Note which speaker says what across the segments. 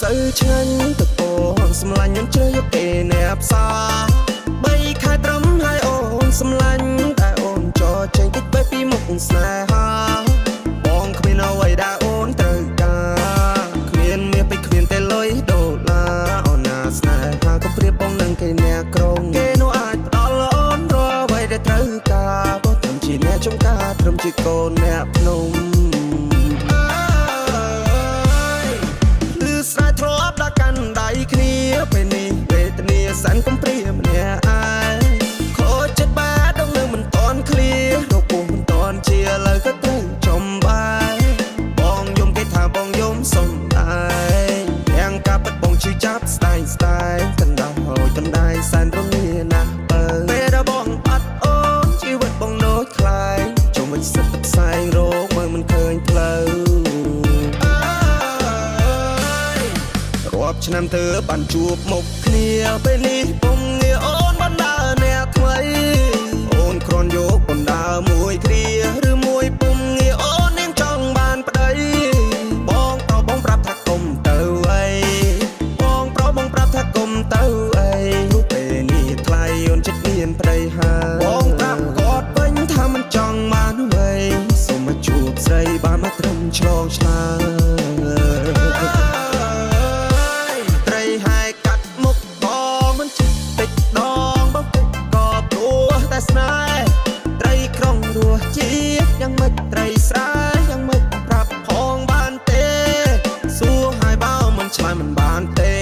Speaker 1: សូវឆ្ងាញ់ទៅពងសម្លាញ់ខ្ញុំជ្រើយកគេអ្នកផ្សាបីខែត្រឹមហើយអូនសម្លាញ់តែអូនចោចេញតិចបែបពីមុខស្នេហាបងគ្មានអ្វីដែលអូនត្រូវការគ្មានមាសពេជ្រគ្មានតែលុយដុល្លារអូនណាស្នេហាក៏ប្រៀបបងនឹងគេអ្នកក្រុងគេនោះអាចផ្ដល់អូនរាល់អ្វីដែលត្រូវការបើត្រឹមជាអ្នកចំការត្រឹមជាកូនអ្នកភ្នំស្រែធ្លាប់ដាក់កាន់ដៃគ្នាពេលនេះវេទនាសែនកំព្រាម្នាក់ឯងខូចចិត្តបាត់ដងនៅមិនតន់ឃ្លារកពុះមិនតន់ជាលើក៏ត្រូវចំបាយបងយំគេថាបងយំសំដែងទាំងការពិតបងជឿចាប់ស្ដែងស្ដែងកណ្ដោះហូចកណ្ដាយសែនរងាណាស់បើពេលដែលបងអត់អូនជីវិតបងនៅខ្លាយជុំវិញសិតផ្សែងរោគមើលមិនឃើញផ្លូវឆ្នាំធ្វើបានជួបមុខគ្នាពេលនេះពុំងាអូនបណ្ដើអ្នកថ្មីអូនគ្រាន់យកបណ្ដើមួយគ្រាឬមួយពុំងាអូននាងចង់បានប្តីបងប្រុសបងប្រាប់ថាគុំទៅអីបងប្រុសបងប្រាប់ថាគុំទៅអីពេលនេះថ្លៃអូនចិត្តមានប្តីហើយបងប្រាប់គាត់វិញថាមិនចង់បានអ្វីសូមមកជួបស្រីបានមកត្រឹមឆ្លងឆ្លើយស្នេហ៍ត្រីក្រុងរស់ជាតិយ៉ាងម៉េចត្រីស្រែយ៉ាងម៉េចប្រាប់ផងបានទេសួរហើយបើមិនឆ្លើយមិនបានទេ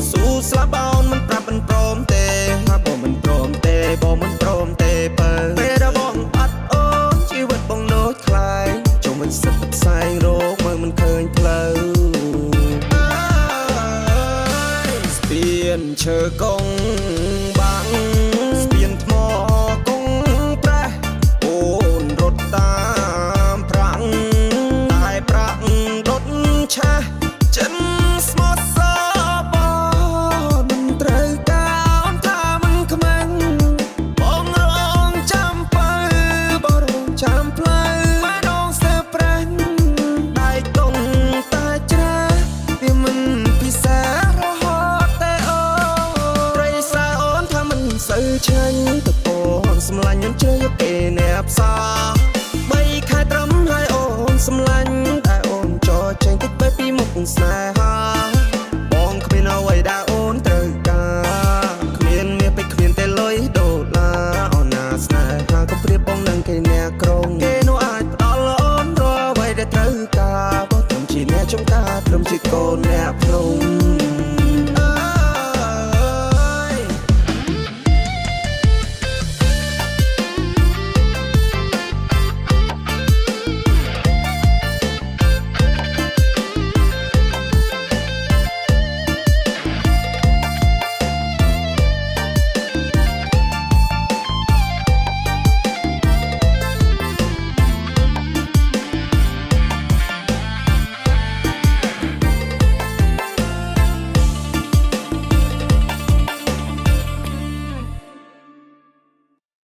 Speaker 1: សួរស្លាប់បើមិនប្រាប់មិនព្រមទេថាបងមិនព្រមទេបងមិនព្រមទេពេលដែលបងអត់អូនជីវិតបងនៅខ្លាយជុំវិញសិតផ្សែងរោគមើលមិនឃើញផ្លូវស្ពានឈើកងបាំងស្ពានថ្មតាមប្រាំងតែប្រាក់ដុតឆាចិនស្មោះសបមិនត្រូវការថាមិនខ្មាំងបងរងចាំបើបងរងចាំផ្លូវបែដងស្ទើប្រាញ់ដៃកងតែច្រាវាមិនពិសេសរហូតតែអូត្រីស្រែអូនថាមិនសូវឆ្ងាញ់ទៅពងសម្លាញ់ខ្ញុំជ្រើយកគេអ្នកផ្សាខែត្រឹមហើយអូនសម្លាញ់តែអូនចោចេញតិចបែបពីមុខស្នេហាបងគ្មានអ្វីដែលអូនត្រូវការគ្មានមាសពេជ្រគ្មានតែលុយដុល្លារអូនណាស្នេហាក៏ប្រៀបបងនឹងគេអ្នកក្រុងគេនោះអាចផ្ដល់អូនរាល់អ្វីដែលត្រូវការបើត្រឹមជាអ្នកចំការត្រឹមជាកូនអ្នកភ្នំ